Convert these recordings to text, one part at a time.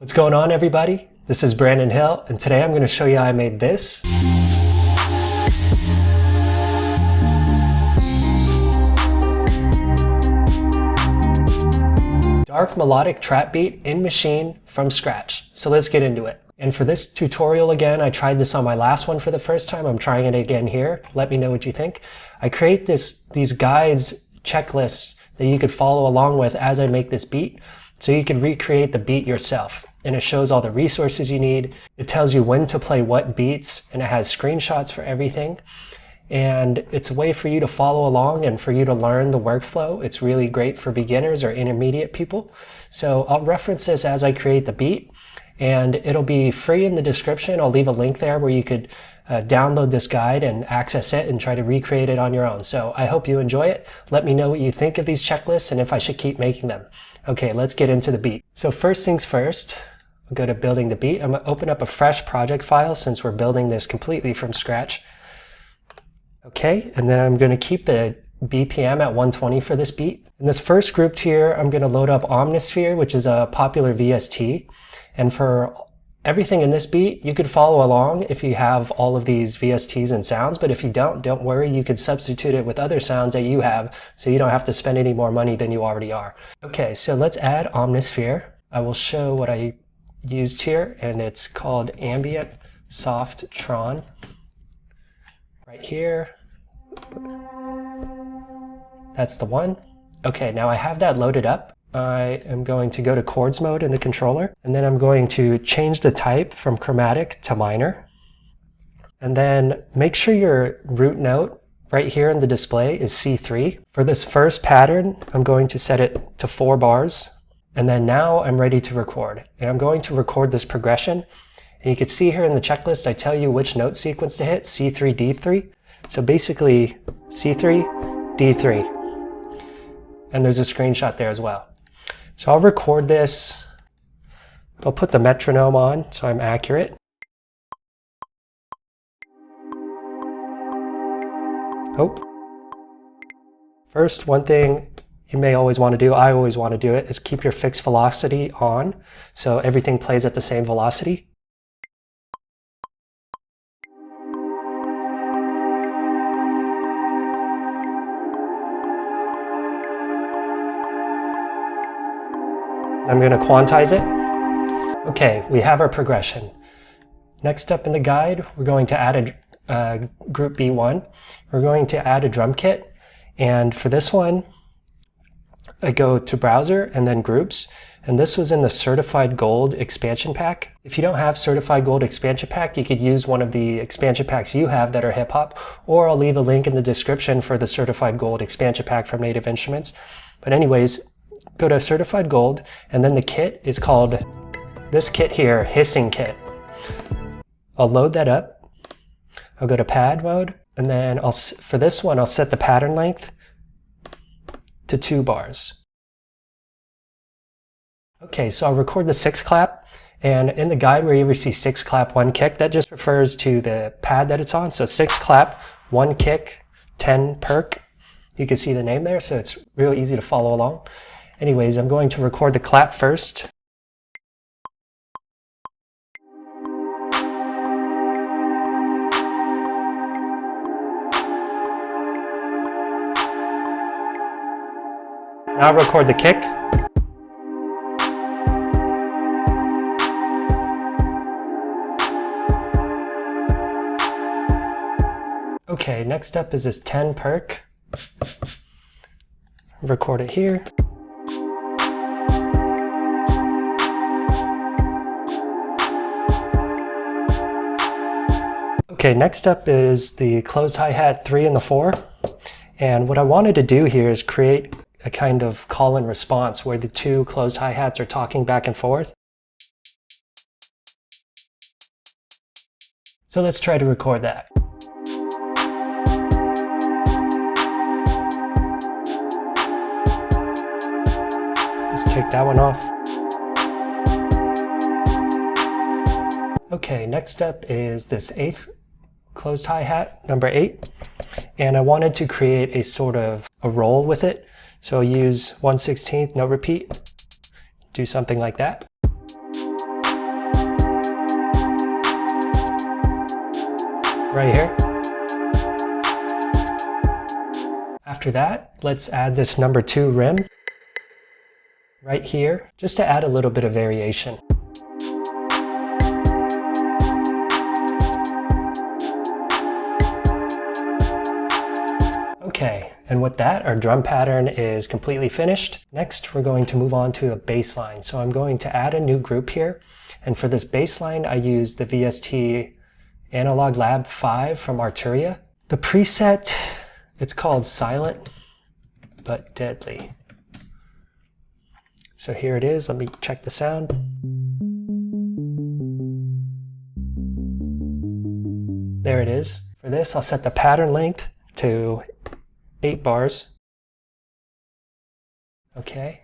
What's going on, everybody? This is Brandon Hill, and today I'm going to show you how I made this. Dark melodic trap beat in Maschine from scratch. So let's get into it. And for this tutorial again, I tried this on my last one for the first time. I'm trying it again here. Let me know what you think. I create these guides, checklists that you could follow along with as I make this beat. So you can recreate the beat yourself. And it shows all the resources you need. It tells you when to play what beats, and it has screenshots for everything. And it's a way for you to follow along and for you to learn the workflow. It's really great for beginners or intermediate people. So I'll reference this as I create the beat, and it'll be free in the description. I'll leave a link there where you could download this guide and access it and try to recreate it on your own. So I hope you enjoy it. Let me know what you think of these checklists and if I should keep making them. Okay, let's get into the beat. So first things first, I'll go to building the beat. I'm going to open up a fresh project file since we're building this completely from scratch. Okay, and then I'm going to keep the BPM at 120 for this beat. In this first group here, I'm going to load up Omnisphere, which is a popular VST. And for everything in this beat, you could follow along if you have all of these VSTs and sounds, but if you don't worry, you could substitute it with other sounds that you have so you don't have to spend any more money than you already are. Okay, so let's add Omnisphere. I will show what I used here, and it's called Ambient Soft Tron. Right here. That's the one. Okay, now I have that loaded up. I am going to go to chords mode in the controller, and then I'm going to change the type from chromatic to minor. And then make sure your root note right here in the display is C3. For this first pattern, I'm going to set it to 4 bars. And then now I'm ready to record. And I'm going to record this progression. And you can see here in the checklist, I tell you which note sequence to hit, C3, D3. So basically C3, D3. And there's a screenshot there as well. So I'll record this. I'll put the metronome on so I'm accurate. Oh. First, one thing you may always want to do, I always want to do it, is keep your fixed velocity on so everything plays at the same velocity. I'm going to quantize it. Okay, we have our progression. Next up in the guide, we're going to add a group B1. We're going to add a drum kit. And for this one, I go to browser and then groups. And this was in the certified gold expansion pack. If you don't have certified gold expansion pack, you could use one of the expansion packs you have that are hip hop, or I'll leave a link in the description for the certified gold expansion pack from Native Instruments. But anyways, go to certified gold, and then the kit is called, this kit here, hissing kit. I'll load that up. I'll go to pad mode, and then for this one, I'll set the pattern length to 2 bars. Okay, so I'll record the 6 clap, and in the guide where you ever see 6 clap, 1 kick, that just refers to the pad that it's on. So 6 clap, 1 kick, 10 perk. You can see the name there, so it's real easy to follow along. Anyways, I'm going to record the clap first. Now record the kick. Okay, next up is this 10 perk. Record it here. Okay, next up is the closed hi-hat 3 and the 4. And what I wanted to do here is create a kind of call and response where the 2 closed hi-hats are talking back and forth. So let's try to record that. Let's take that one off. Okay, next up is this 8th closed hi-hat, number 8. And I wanted to create a sort of a roll with it. So I'll use 1/16, no repeat. Do something like that. right here. After that, let's add this number 2 rim right here, just to add a little bit of variation. Okay, and with that, our drum pattern is completely finished. Next, we're going to move on to a bass line. So I'm going to add a new group here. And for this bass line, I use the VST Analog Lab 5 from Arturia. The preset, it's called Silent but Deadly. So here it is. Let me check the sound. There it is. For this, I'll set the pattern length to 8 bars. Okay,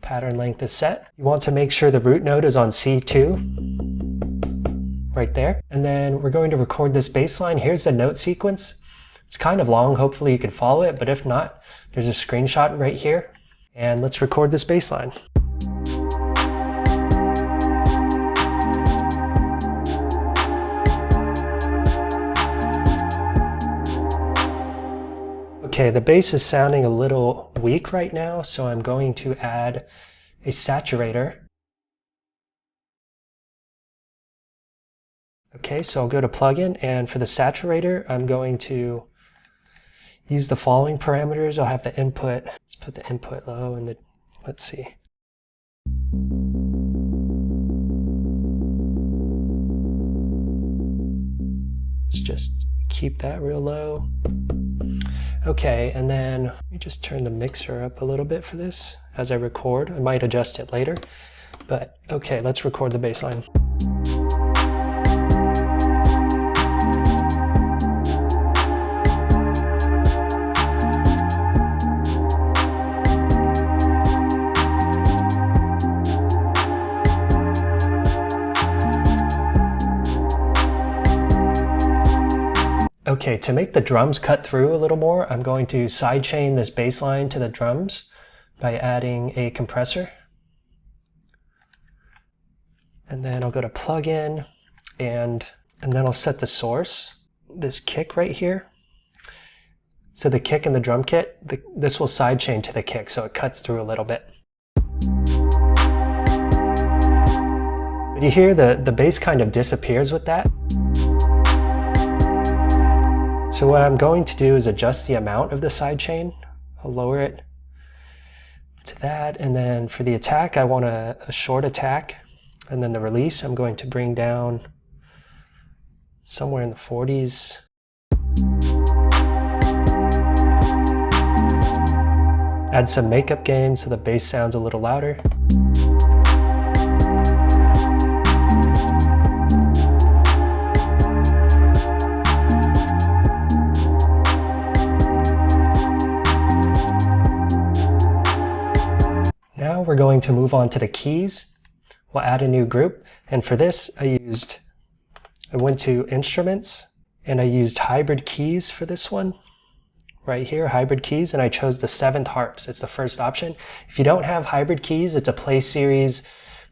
pattern length is set. You want to make sure the root note is on C2, right there. And then we're going to record this bass line. Here's the note sequence. It's kind of long, hopefully you can follow it, but if not, there's a screenshot right here. And let's record this bass line. Okay, the bass is sounding a little weak right now, so I'm going to add a saturator. Okay, so I'll go to plugin, and for the saturator, I'm going to use the following parameters. I'll have the input, let's put the input low, and the, let's see. Let's just keep that real low. Okay, and then let me just turn the mixer up a little bit for this as I record. I might adjust it later, but okay, let's record the bass line. Okay, to make the drums cut through a little more, I'm going to sidechain this bass line to the drums by adding a compressor. And then I'll go to plugin, and then I'll set the source, this kick right here. So the kick in the drum kit, this will sidechain to the kick, so it cuts through a little bit. But you hear the bass kind of disappears with that. So what I'm going to do is adjust the amount of the sidechain. I'll lower it to that, and then for the attack, I want a short attack, and then the release, I'm going to bring down somewhere in the 40s. Add some makeup gain so the bass sounds a little louder. Now we're going to move on to the keys. We'll add a new group, and for this I went to instruments, and I used hybrid keys for this one. Right here, hybrid keys, and I chose the 7th harps. It's the first option. If you don't have hybrid keys, it's a play series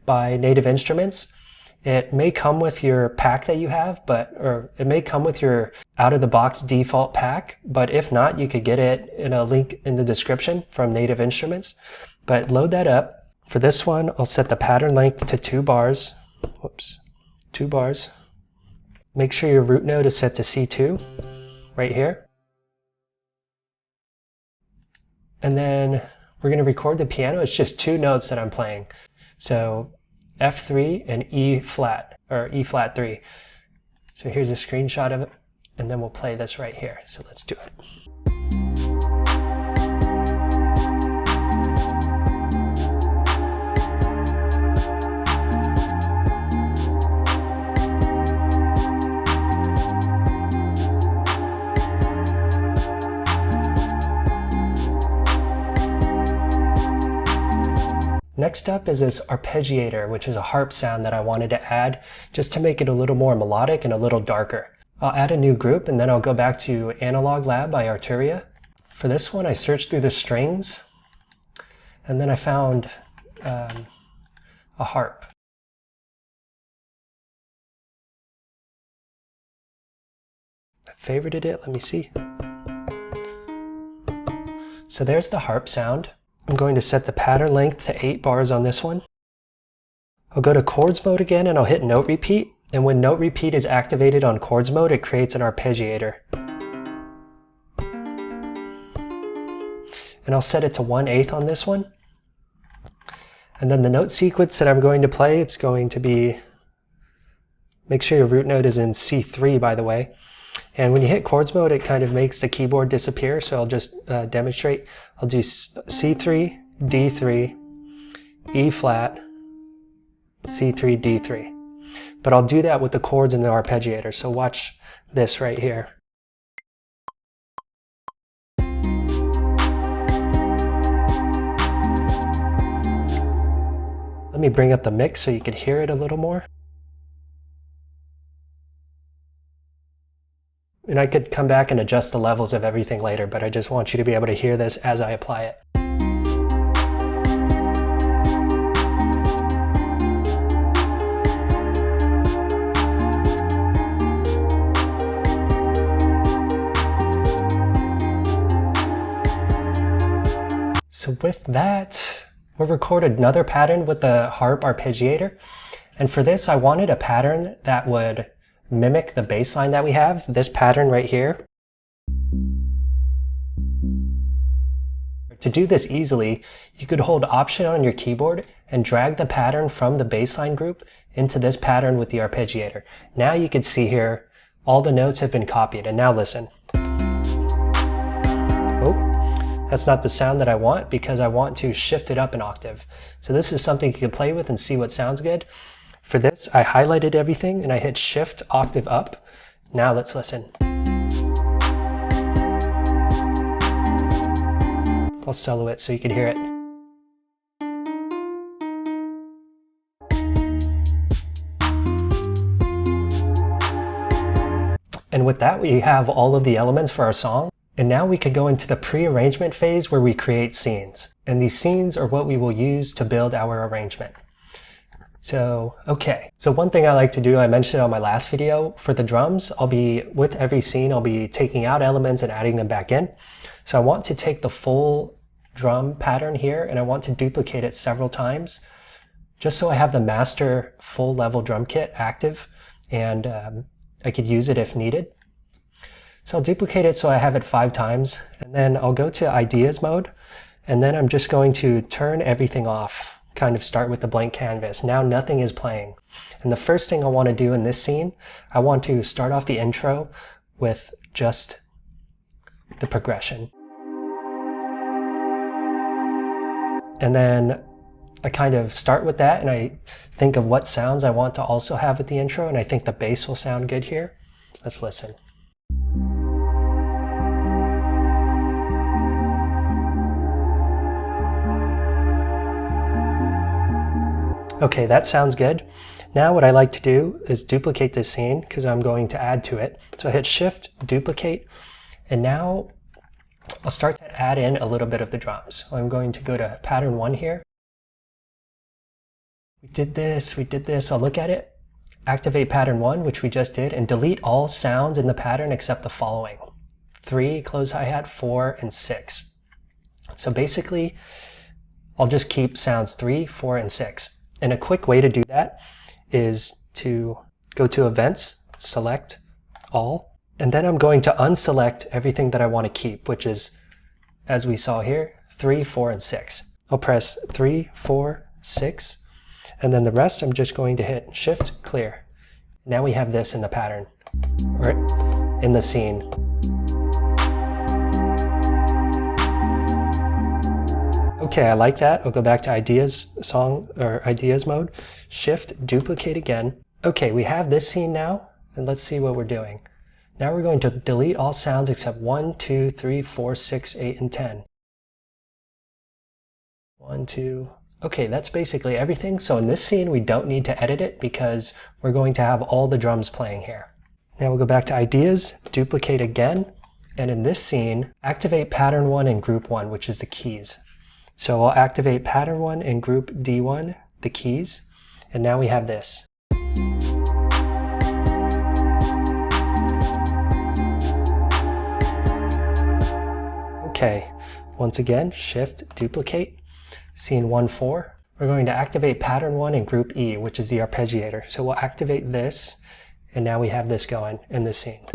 by Native Instruments. It may come with your pack that you have, or it may come with your out-of-the-box default pack, but if not, you could get it in a link in the description from Native Instruments. But load that up. For this one, I'll set the pattern length to 2 bars. Whoops, 2 bars. Make sure your root note is set to C2, right here. And then we're going to record the piano. It's just 2 notes that I'm playing. So F3 and E flat, or E flat 3. So here's a screenshot of it, and then we'll play this right here. So let's do it. Next up is this arpeggiator, which is a harp sound that I wanted to add just to make it a little more melodic and a little darker. I'll add a new group, and then I'll go back to Analog Lab by Arturia. For this one, I searched through the strings, and then I found a harp. I favorited it, let me see. So there's the harp sound. I'm going to set the pattern length to 8 bars on this one. I'll go to chords mode again and I'll hit note repeat. And when note repeat is activated on chords mode, it creates an arpeggiator. And I'll set it to 1/8 on this one. And then the note sequence that I'm going to play, it's going to be, make sure your root note is in C3 by the way. And when you hit chords mode, it kind of makes the keyboard disappear. So I'll just demonstrate. I'll do C3, D3, E flat, C3, D3. But I'll do that with the chords and the arpeggiator. So watch this right here. Let me bring up the mix so you can hear it a little more. And I could come back and adjust the levels of everything later, but I just want you to be able to hear this as I apply it. So with that, we'll record another pattern with the harp arpeggiator. And for this, I wanted a pattern that would mimic the bass line that we have, this pattern right here. To do this easily, you could hold Option on your keyboard and drag the pattern from the bass line group into this pattern with the arpeggiator. Now you can see here, all the notes have been copied, and now listen. Oh, that's not the sound that I want because I want to shift it up an octave. So this is something you can play with and see what sounds good. For this, I highlighted everything and I hit Shift octave up. Now let's listen. I'll solo it so you can hear it. And with that, we have all of the elements for our song. And now we could go into the pre-arrangement phase where we create scenes. And these scenes are what we will use to build our arrangement. So, okay. So one thing I like to do, I mentioned on my last video, for the drums, with every scene, I'll be taking out elements and adding them back in. So I want to take the full drum pattern here and I want to duplicate it several times, just so I have the master full level drum kit active and I could use it if needed. So I'll duplicate it so I have it 5 times, and then I'll go to ideas mode, and then I'm just going to turn everything off. Kind of start with the blank canvas. Now nothing is playing. And the first thing I want to do in this scene, I want to start off the intro with just the progression. And then I kind of start with that and I think of what sounds I want to also have with the intro, and I think the bass will sound good here. Let's listen. Okay, that sounds good. Now what I like to do is duplicate this scene because I'm going to add to it. So I hit Shift, duplicate, and now I'll start to add in a little bit of the drums. So I'm going to go to pattern 1 here. We did this, I'll look at it. Activate pattern 1, which we just did, and delete all sounds in the pattern except the following. 3, close hi-hat, 4, and 6. So basically, I'll just keep sounds 3, 4, and 6. And a quick way to do that is to go to Events, select All, and then I'm going to unselect everything that I want to keep, which is, as we saw here, 3, 4, and 6. I'll press 3, 4, 6, and then the rest I'm just going to hit Shift, Clear. Now we have this in the pattern, or in the scene. Okay, I like that. I'll go back to Ideas mode, Shift, duplicate again. Okay, we have this scene now, and let's see what we're doing. Now we're going to delete all sounds except 1, 2, 3, 4, 6, 8, and 10. 1, 2. Okay, that's basically everything. So in this scene, we don't need to edit it because we're going to have all the drums playing here. Now we'll go back to Ideas, duplicate again, and in this scene, activate pattern 1 and group 1, which is the keys. So I'll activate pattern 1 and group D1, the keys, and now we have this. Okay, once again, Shift, duplicate, scene 1-4. We're going to activate pattern 1 in group E, which is the arpeggiator. So we'll activate this, and now we have this going in this scene.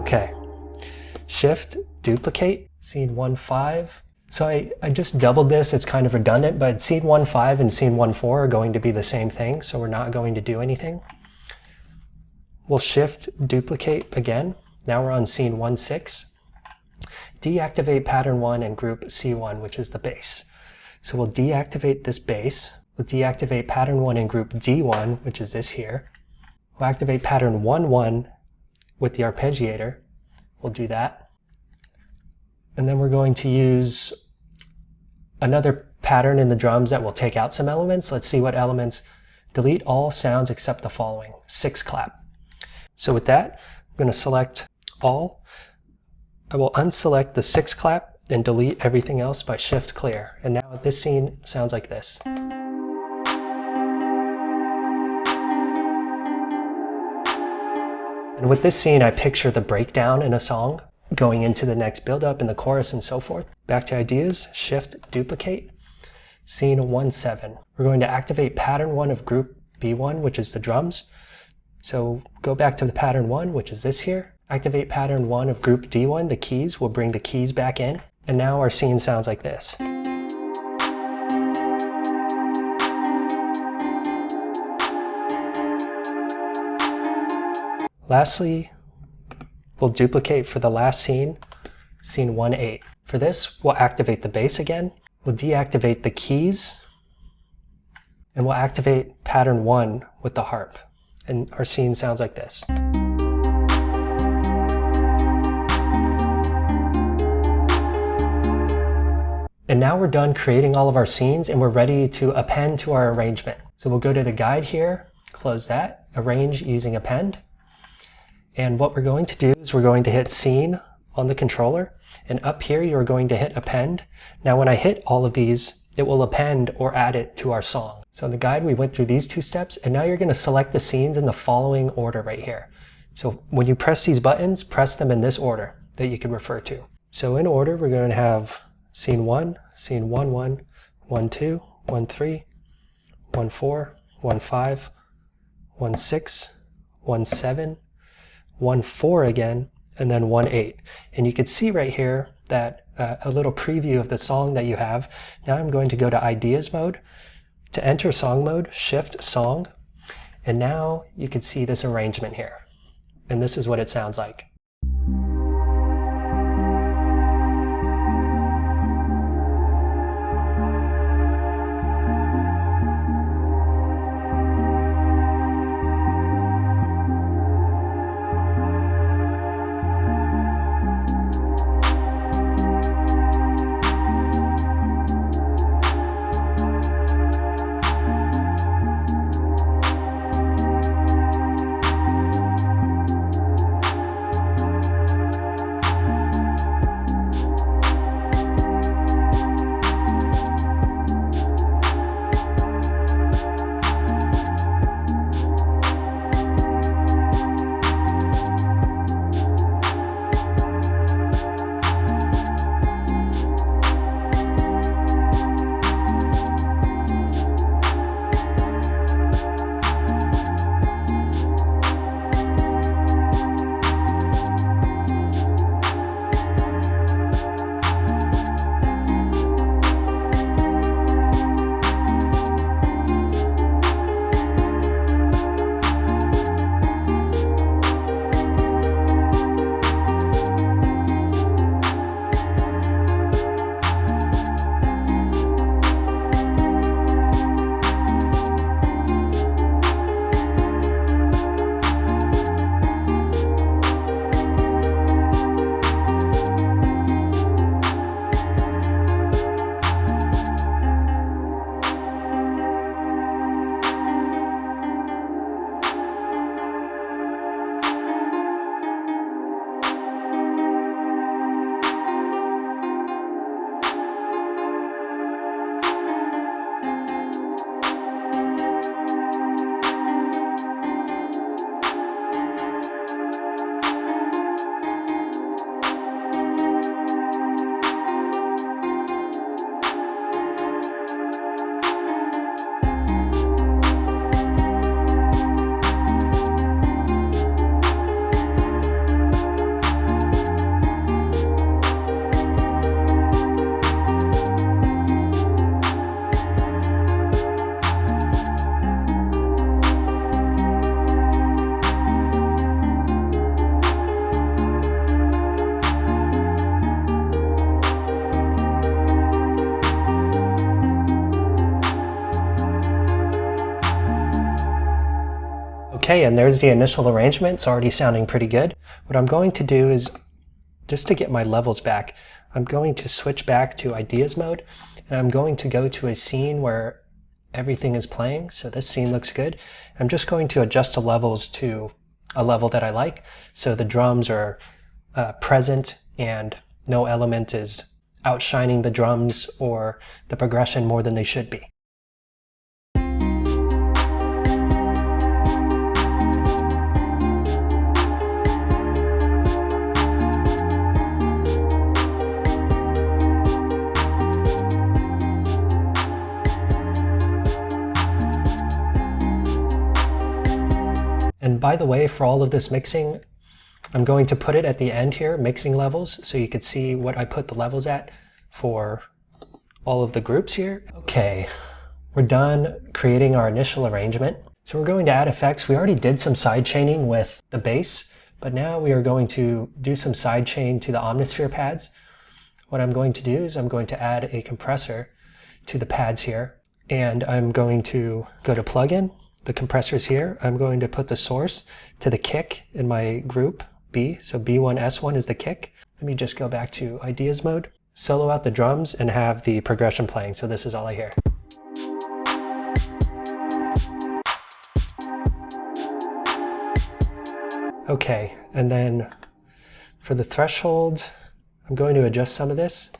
Okay, Shift, duplicate, scene 1-5. So I just doubled this, it's kind of redundant, but scene 1-5 and scene 1-4 are going to be the same thing, so we're not going to do anything. We'll Shift, duplicate again. Now we're on scene 1-6. Deactivate pattern 1 in group C1, which is the bass. So we'll deactivate this bass. We'll deactivate pattern 1 in group D1, which is this here. We'll activate pattern 1-1 with the arpeggiator. We'll do that. And then we're going to use another pattern in the drums that will take out some elements. Let's see what elements. Delete all sounds except the following, 6 clap. So with that, I'm going to select all. I will unselect the 6 clap and delete everything else by Shift clear. And now this scene sounds like this. And with this scene, I picture the breakdown in a song going into the next build-up in the chorus and so forth. Back to ideas, Shift, duplicate, scene 1-7. We're going to activate pattern 1 of group B1, which is the drums. So go back to the pattern 1, which is this here. Activate pattern 1 of group D1, the keys. We'll bring the keys back in. And now our scene sounds like this. Lastly, we'll duplicate for the last scene, scene 1-8. For this, we'll activate the bass again. We'll deactivate the keys. And we'll activate pattern 1 with the harp. And our scene sounds like this. And now we're done creating all of our scenes and we're ready to append to our arrangement. So we'll go to the guide here, close that, arrange using append. And what we're going to do is we're going to hit scene on the controller, and up here you're going to hit append. Now when I hit all of these, it will append or add it to our song. So in the guide we went through these 2 steps, and now you're going to select the scenes in the following order right here. So when you press these buttons, press them in this order that you can refer to. So in order we're going to have scene 1, scene 1-1, 1-2, 1-3, 1-4, 1-5, 1-6, 1-7, 1-4 again, and then 1-8. And you can see right here that a little preview of the song that you have. Now I'm going to go to ideas mode. To enter song mode, Shift song. And now you can see this arrangement here. And this is what it sounds like. Okay, and there's the initial arrangement. It's already sounding pretty good. What I'm going to do is, just to get my levels back, I'm going to switch back to ideas mode, and I'm going to go to a scene where everything is playing. So this scene looks good. I'm just going to adjust the levels to a level that I like. So the drums are present and no element is outshining the drums or the progression more than they should be. And by the way, for all of this mixing, I'm going to put it at the end here, mixing levels, so you could see what I put the levels at for all of the groups here. Okay, we're done creating our initial arrangement. So we're going to add effects. We already did some side chaining with the bass, but now we are going to do some side chain to the Omnisphere pads. What I'm going to do is I'm going to add a compressor to the pads here, and I'm going to go to plugin. The compressor's here. I'm going to put the source to the kick in my group B. So B1, S1 is the kick. Let me just go back to ideas mode, solo out the drums, and have the progression playing. So this is all I hear. Okay, and then for the threshold, I'm going to adjust some of this.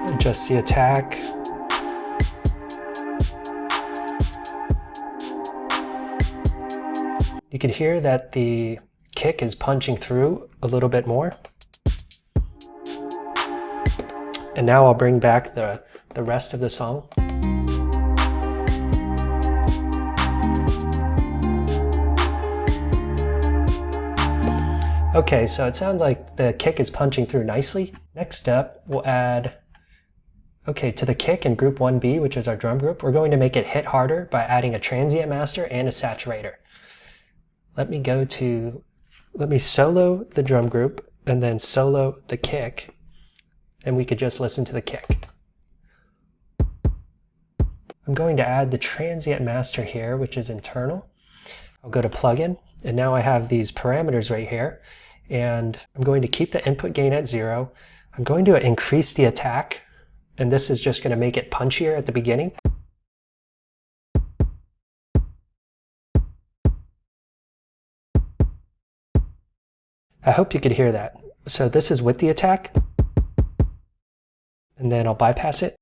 Adjust the attack. You can hear that the kick is punching through a little bit more. And now I'll bring back the rest of the song. Okay, so it sounds like the kick is punching through nicely. Next up, we'll add, to the kick in group 1B, which is our drum group, we're going to make it hit harder by adding a transient master and a saturator. Let me solo the drum group and then solo the kick, and we could just listen to the kick. I'm going to add the transient master here, which is internal. I'll go to plugin, and now I have these parameters right here, and I'm going to keep the input gain at 0. I'm going to increase the attack, and this is just going to make it punchier at the beginning. I hope you could hear that. So this is with the attack, and then I'll bypass it.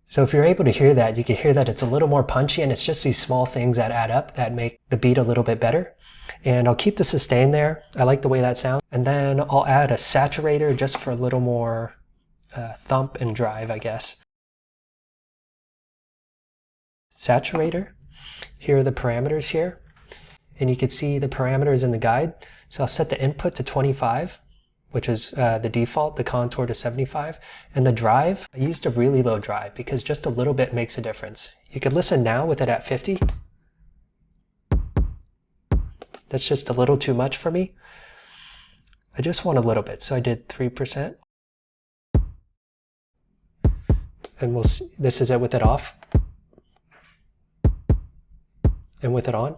So if you're able to hear that, you can hear that it's a little more punchy, and it's just these small things that add up that make the beat a little bit better. And I'll keep the sustain there. I like the way that sounds. And then I'll add a saturator just for a little more thump and drive, I guess. Saturator. Here are the parameters here. And you can see the parameters in the guide. So I'll set the input to 25. Which is the default, the contour to 75. And the drive, I used a really low drive because just a little bit makes a difference. You could listen now with it at 50. That's just a little too much for me. I just want a little bit, so I did 3%. And we'll see, this is it with it off. And with it on.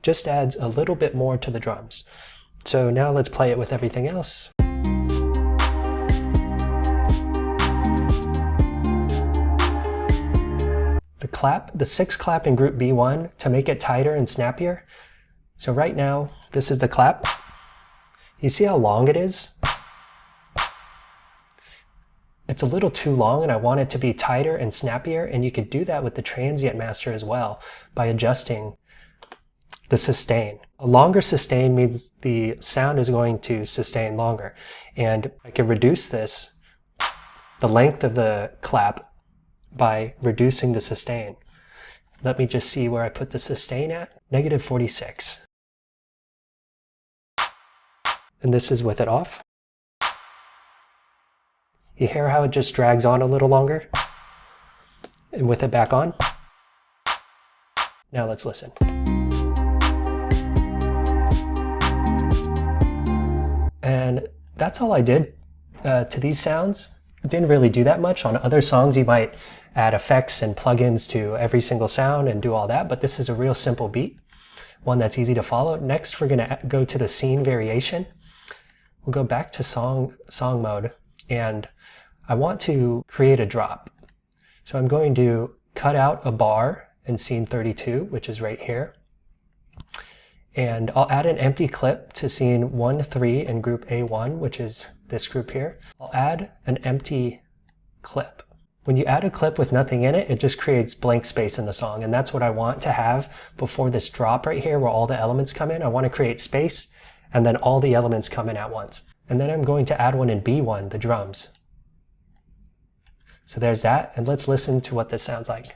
Just adds a little bit more to the drums. So now let's play it with everything else. The 6th clap in group B1 to make it tighter and snappier. So right now, this is the clap. You see how long it is? It's a little too long, and I want it to be tighter and snappier, and you could do that with the transient master as well by adjusting the sustain. A longer sustain means the sound is going to sustain longer. And I can reduce this, the length of the clap, by reducing the sustain. Let me just see where I put the sustain at. -46. And this is with it off. You hear how it just drags on a little longer? And with it back on. Now let's listen. And that's all I did to these sounds. Didn't really do that much. On other songs, you might add effects and plugins to every single sound and do all that, but this is a real simple beat, one that's easy to follow. Next, we're gonna go to the scene variation. We'll go back to song mode, and I want to create a drop. So I'm going to cut out a bar in scene 32, which is right here. And I'll add an empty clip to scene 1-3 in group A1, which is this group here. I'll add an empty clip. When you add a clip with nothing in it, it just creates blank space in the song, and that's what I want to have before this drop right here where all the elements come in. I want to create space, and then all the elements come in at once. And then I'm going to add one in B1, the drums. So there's that, and let's listen to what this sounds like.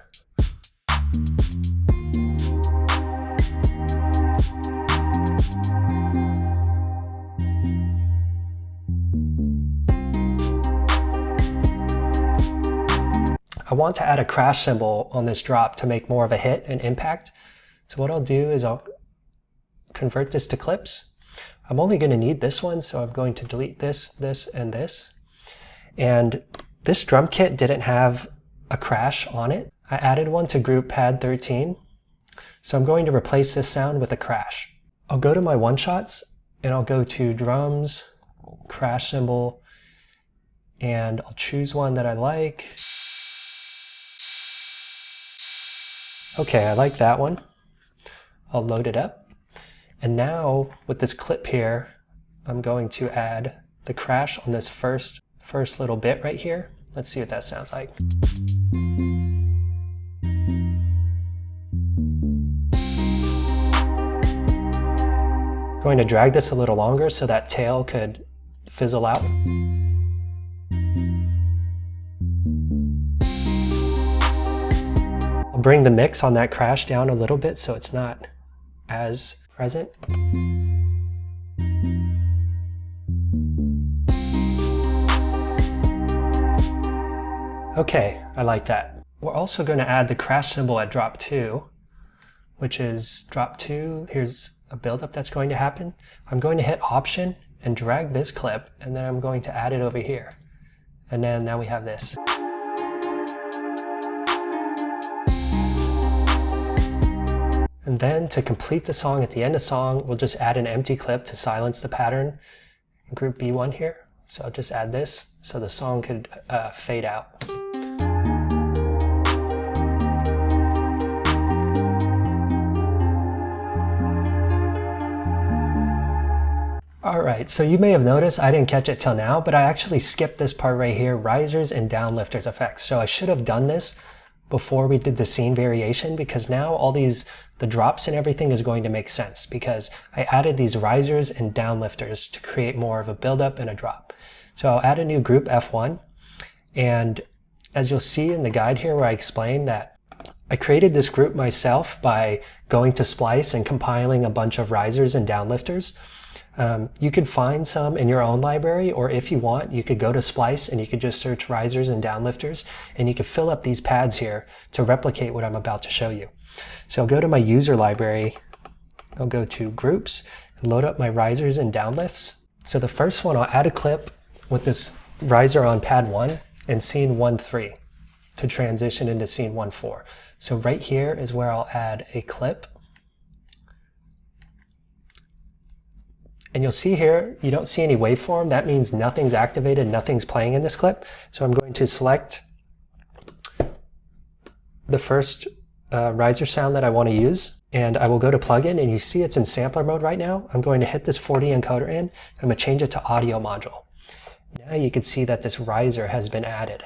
I want to add a crash cymbal on this drop to make more of a hit and impact. So what I'll do is I'll convert this to clips. I'm only going to need this one, so I'm going to delete this, this, and this. And this drum kit didn't have a crash on it. I added one to group pad 13. So I'm going to replace this sound with a crash. I'll go to my one-shots and I'll go to drums, crash cymbal, and I'll choose one that I like. Okay, I like that one. I'll load it up. And now with this clip here, I'm going to add the crash on this first little bit right here. Let's see what that sounds like. Going to drag this a little longer so that tail could fizzle out. I'll bring the mix on that crash down a little bit so it's not as present. Okay, I like that. We're also going to add the crash cymbal at drop 2, which is drop 2. Here's a buildup that's going to happen. I'm going to hit Option and drag this clip, and then I'm going to add it over here. And then now we have this. And then to complete the song, at the end of the song, we'll just add an empty clip to silence the pattern in group B1 here. So I'll just add this so the song could fade out. Alright, so you may have noticed I didn't catch it till now, but I actually skipped this part right here, risers and downlifters effects. So I should have done this before we did the scene variation, because now all these, the drops and everything is going to make sense because I added these risers and downlifters to create more of a buildup and a drop. So I'll add a new group F1, and as you'll see in the guide here where I explain that I created this group myself by going to Splice and compiling a bunch of risers and downlifters. You could find some in your own library, or if you want, you could go to Splice and you could just search risers and downlifters, and you could fill up these pads here to replicate what I'm about to show you. So I'll go to my user library, I'll go to groups, and load up my risers and downlifts. So the first one, I'll add a clip with this riser on pad 1 in scene 1-3 to transition into scene 1-4. So right here is where I'll add a clip. And you'll see here, you don't see any waveform. That means nothing's activated, nothing's playing in this clip. So I'm going to select the first riser sound that I want to use, and I will go to plugin, and you see it's in sampler mode right now. I'm going to hit this 40 encoder in. I'm going to change it to audio module. Now you can see that this riser has been added.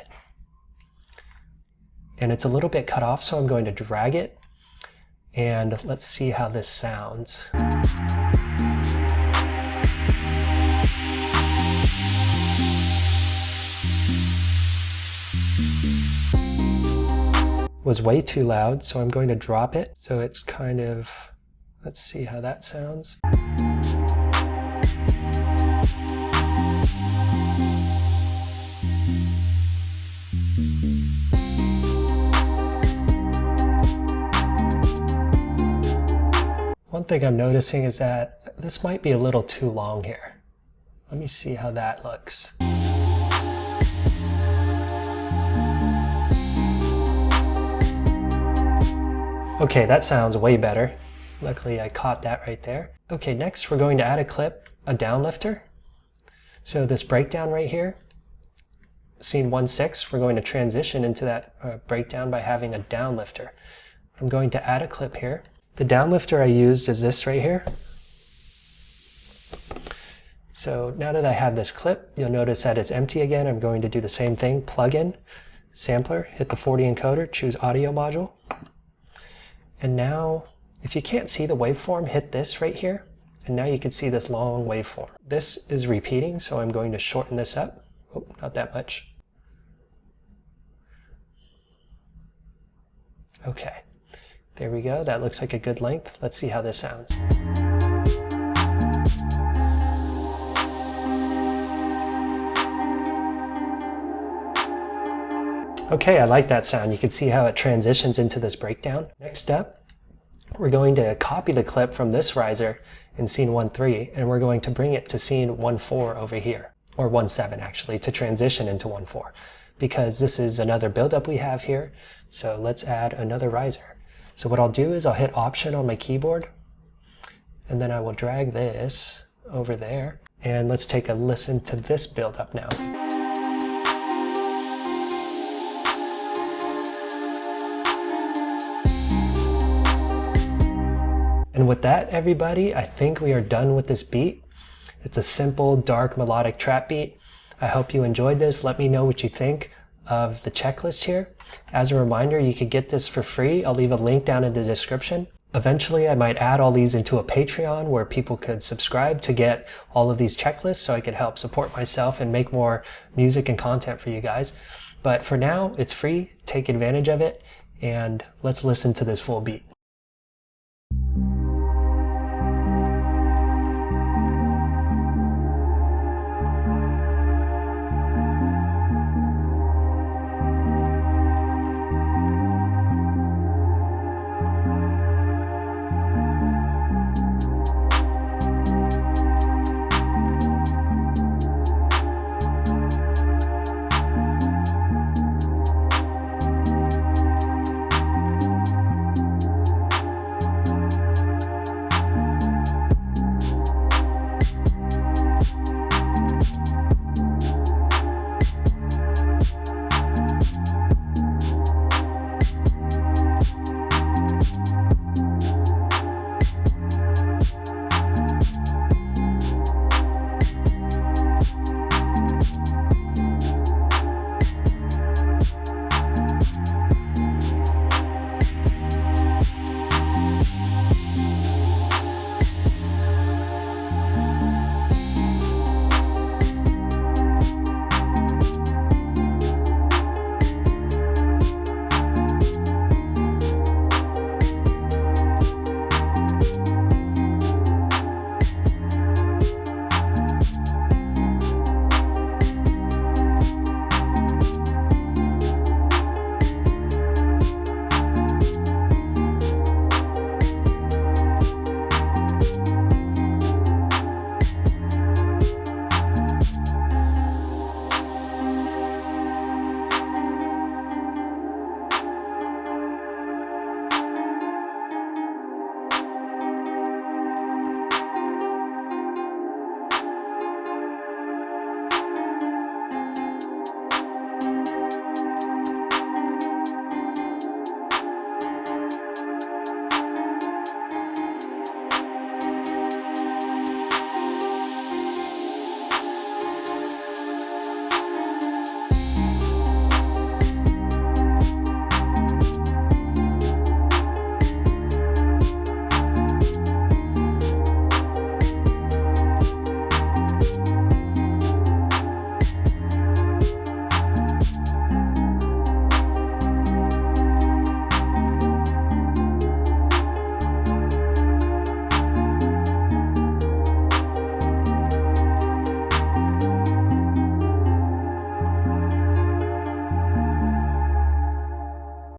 And it's a little bit cut off, so I'm going to drag it, and let's see how this sounds. Was way too loud, so I'm going to drop it. So it's kind of, let's see how that sounds. One thing I'm noticing is that this might be a little too long here. Let me see how that looks. Okay, that sounds way better. Luckily I caught that right there. Okay, next we're going to add a clip, a downlifter. So this breakdown right here, scene 1/6, we're going to transition into that breakdown by having a downlifter. I'm going to add a clip here. The downlifter I used is this right here. So now that I have this clip, you'll notice that it's empty again. I'm going to do the same thing, plug in, sampler, hit the 40 encoder, choose audio module. And now, if you can't see the waveform, hit this right here. And now you can see this long waveform. This is repeating, so I'm going to shorten this up. Oh, not that much. Okay, there we go. That looks like a good length. Let's see how this sounds. Okay, I like that sound. You can see how it transitions into this breakdown. Next up, we're going to copy the clip from this riser in scene 1/3, and we're going to bring it to scene 1/4 over here, or 1/7 actually, to transition into 1/4, because this is another buildup we have here. So let's add another riser. So what I'll do is I'll hit Option on my keyboard, and then I will drag this over there. And let's take a listen to this buildup now. And with that, everybody, I think we are done with this beat. It's a simple, dark, melodic trap beat. I hope you enjoyed this. Let me know what you think of the checklist here. As a reminder, you could get this for free. I'll leave a link down in the description. Eventually, I might add all these into a Patreon where people could subscribe to get all of these checklists so I could help support myself and make more music and content for you guys. But for now, it's free. Take advantage of it, and let's listen to this full beat.